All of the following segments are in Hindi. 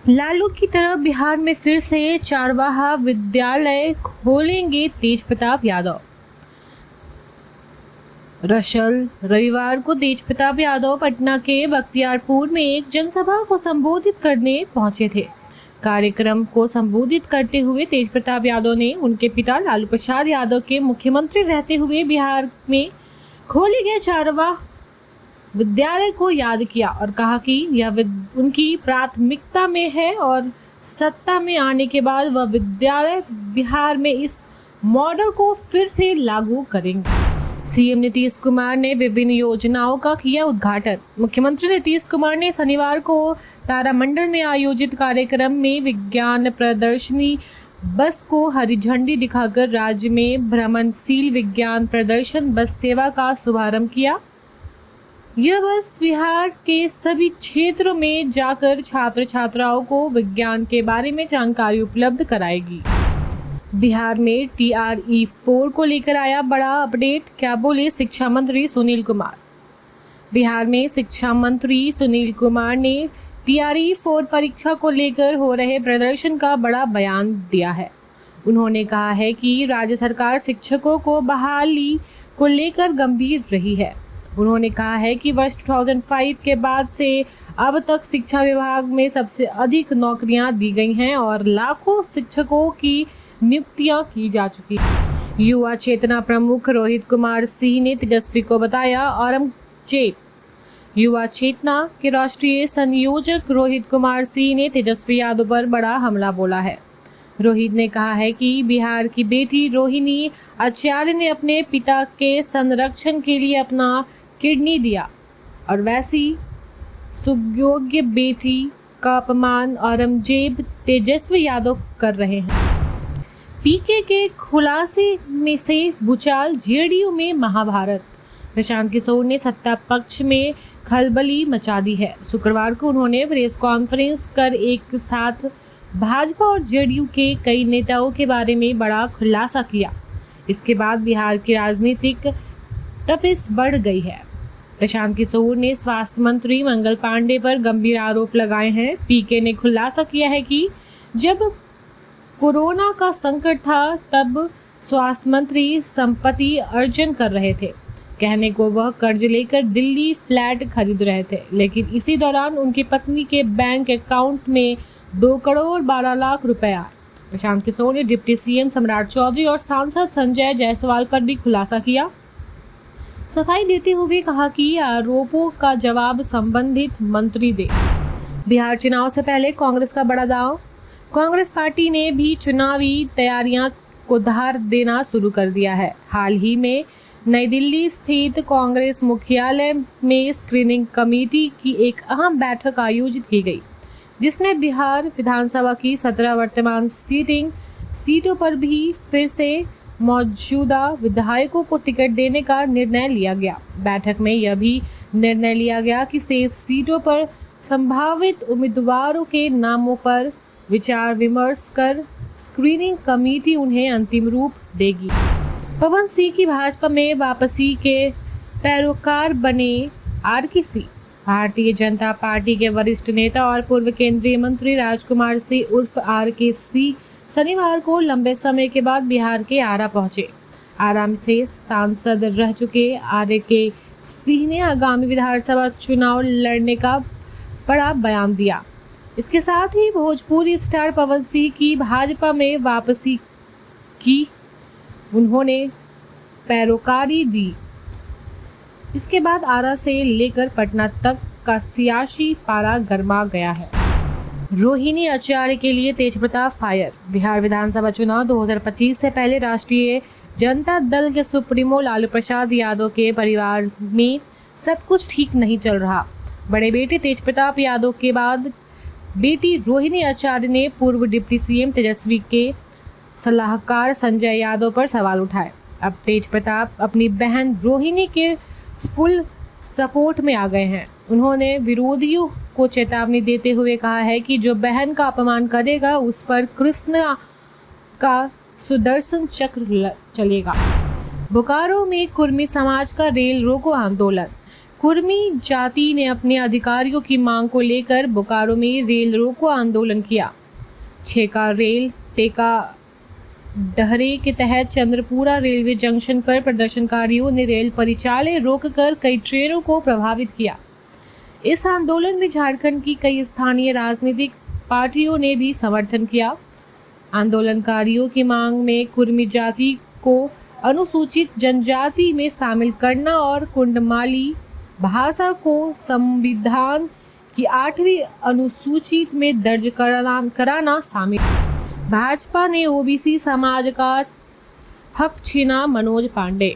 लालू की तरह बिहार में फिर से चारवाहा विद्यालय खोलेंगे तेज प्रताप यादव। रविवार को तेज प्रताप यादव पटना के बख्तियारपुर में एक जनसभा को संबोधित करने पहुंचे थे। कार्यक्रम को संबोधित करते हुए तेज प्रताप यादव ने उनके पिता लालू प्रसाद यादव के मुख्यमंत्री रहते हुए बिहार में खोले गए चारवाहा विद्यालय को याद किया और कहा कि यह उनकी प्राथमिकता में है और सत्ता में आने के बाद वह विद्यालय बिहार में इस मॉडल को फिर से लागू करेंगे। सीएम नीतीश कुमार ने विभिन्न योजनाओं का किया उद्घाटन। मुख्यमंत्री नीतीश कुमार ने शनिवार को तारामंडल में आयोजित कार्यक्रम में विज्ञान प्रदर्शनी बस को हरी झंडी दिखाकर राज्य में भ्रमणशील विज्ञान प्रदर्शन बस सेवा का शुभारंभ किया। यह बस बिहार के सभी क्षेत्रों में जाकर छात्र छात्राओं को विज्ञान के बारे में जानकारी उपलब्ध कराएगी। बिहार में TRE-4 को लेकर आया बड़ा अपडेट, क्या बोले शिक्षा मंत्री सुनील कुमार। बिहार में शिक्षा मंत्री सुनील कुमार ने TRE-4 परीक्षा को लेकर हो रहे प्रदर्शन का बड़ा बयान दिया है। उन्होंने कहा है कि राज्य सरकार शिक्षकों को बहाली को लेकर गंभीर रही है। उन्होंने कहा है कि वर्ष 2005 के बाद से अब तक शिक्षा विभाग में सबसे अधिक नौकरियां दी गई हैं और लाखों शिक्षकों की नियुक्तियां की जा चुकी हैं। युवा चेतना प्रमुख रोहित कुमार सिंह ने तेजस्वी को बताया औरंगजेब। युवा चेतना के राष्ट्रीय संयोजक रोहित कुमार सिंह ने तेजस्वी यादव पर बड़ा हमला बोला है। रोहित ने कहा है कि बिहार की बेटी रोहिणी आचार्य ने अपने पिता के संरक्षण के लिए अपना किडनी दिया और वैसी सुयोग्य बेटी का अपमान औरंगजेब तेजस्वी यादव कर रहे हैं। पीके के खुलासे में से भूचाल, जेडीयू में महाभारत। प्रशांत किशोर ने सत्ता पक्ष में खलबली मचा दी है। शुक्रवार को उन्होंने प्रेस कॉन्फ्रेंस कर एक साथ भाजपा और जेडीयू के कई नेताओं के बारे में बड़ा खुलासा किया। इसके बाद बिहार की राजनीतिक तपिश बढ़ गई है। प्रशांत किशोर ने स्वास्थ्य मंत्री मंगल पांडे पर गंभीर आरोप लगाए हैं। पीके ने खुलासा किया है कि जब कोरोना का संकट था तब स्वास्थ्य मंत्री संपत्ति अर्जन कर रहे थे। कहने को वह कर्ज लेकर दिल्ली फ्लैट खरीद रहे थे, लेकिन इसी दौरान उनकी पत्नी के बैंक अकाउंट में 2 करोड़ 12 लाख रुपए आए। प्रशांत किशोर ने डिप्टी सीएम सम्राट चौधरी और सांसद संजय जायसवाल पर भी खुलासा किया। सफाई देते हुए कहा कि आरोपों का जवाब संबंधित मंत्री दे। बिहार चुनाव से पहले कांग्रेस का बड़ा दांव। कांग्रेस पार्टी ने भी चुनावी तैयारियां को धार देना शुरू कर दिया है। हाल ही में नई दिल्ली स्थित कांग्रेस मुख्यालय में स्क्रीनिंग कमेटी की एक अहम बैठक आयोजित की गई, जिसमें बिहार विधानसभा की 17 वर्तमान सीटों पर भी फिर से मौजूदा विधायकों को टिकट देने का निर्णय लिया गया। बैठक में यह भी निर्णय लिया गया कि शेष सीटों पर संभावित उम्मीदवारों के नामों पर विचार विमर्श कर स्क्रीनिंग कमेटी उन्हें अंतिम रूप देगी। पवन सिंह की भाजपा में वापसी के पैरोकार बने RK सिंह। भारतीय जनता पार्टी के वरिष्ठ नेता और पूर्व केंद्रीय मंत्री राजकुमार सिंह उर्फ RK सिंह शनिवार को लंबे समय के बाद बिहार के आरा पहुंचे। आरा से सांसद रह चुके RK सिंह ने आगामी विधानसभा चुनाव लड़ने का बड़ा बयान दिया। इसके साथ ही भोजपुरी स्टार पवन सिंह की भाजपा में वापसी की उन्होंने पैरोकारी दी। इसके बाद आरा से लेकर पटना तक का सियासी पारा गर्मा गया है। रोहिणी आचार्य के लिए तेज प्रताप फायर। बिहार विधानसभा चुनाव 2025 से पहले राष्ट्रीय जनता दल के सुप्रीमो लालू प्रसाद यादव के परिवार में सब कुछ ठीक नहीं चल रहा। बड़े बेटे तेज प्रताप यादव के बाद बेटी रोहिणी आचार्य ने पूर्व डिप्टी सीएम तेजस्वी के सलाहकार संजय यादव पर सवाल उठाए। अब तेज प्रताप अपनी बहन रोहिणी के फुल सपोर्ट में आ गए हैं। उन्होंने विरोधियों को चेतावनी देते हुए कहा है कि जो बहन का अपमान करेगा उस पर कृष्ण का सुदर्शन चक्र चलेगा। बोकारो में कुर्मी समाज का रेल रोको आंदोलन। कुर्मी जाति ने अपने अधिकारियों की मांग को लेकर बोकारो में रेल रोको आंदोलन किया। छेका रेल टेका डहरे के तहत चंद्रपुरा रेलवे जंक्शन पर प्रदर्शनकारियों ने रेल परिचालन रोककर कई ट्रेनों को प्रभावित किया। इस आंदोलन में झारखंड की कई स्थानीय राजनीतिक पार्टियों ने भी समर्थन किया। आंदोलनकारियों की मांग में कुर्मी जाति को अनुसूचित जनजाति में शामिल करना और कुंडमाली भाषा को संविधान की 8वीं अनुसूची में दर्ज कराना शामिल। भाजपा ने ओबीसी समाज का हक छीना। मनोज पांडे।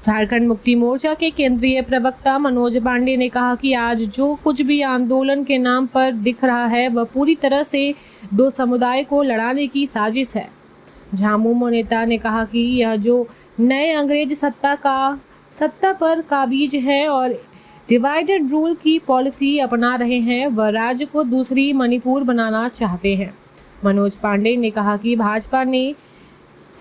झारखंड मुक्ति मोर्चा के केंद्रीय प्रवक्ता मनोज पांडे ने कहा कि आज जो कुछ भी आंदोलन के नाम पर दिख रहा है वह पूरी तरह से दो समुदाय को लड़ाने की साजिश है। झामुमो नेता ने कहा कि यह जो नए अंग्रेज सत्ता पर काबिज है और डिवाइडेड रूल की पॉलिसी अपना रहे हैं, वह राज्य को दूसरी मणिपुर बनाना चाहते हैं। मनोज पांडे ने कहा कि भाजपा ने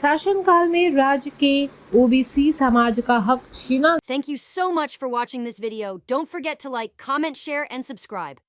शासनकाल में राज्य के ओबीसी समाज का हक छीना। Thank you so much for watching this video. Don't forget to like, comment, share, and subscribe.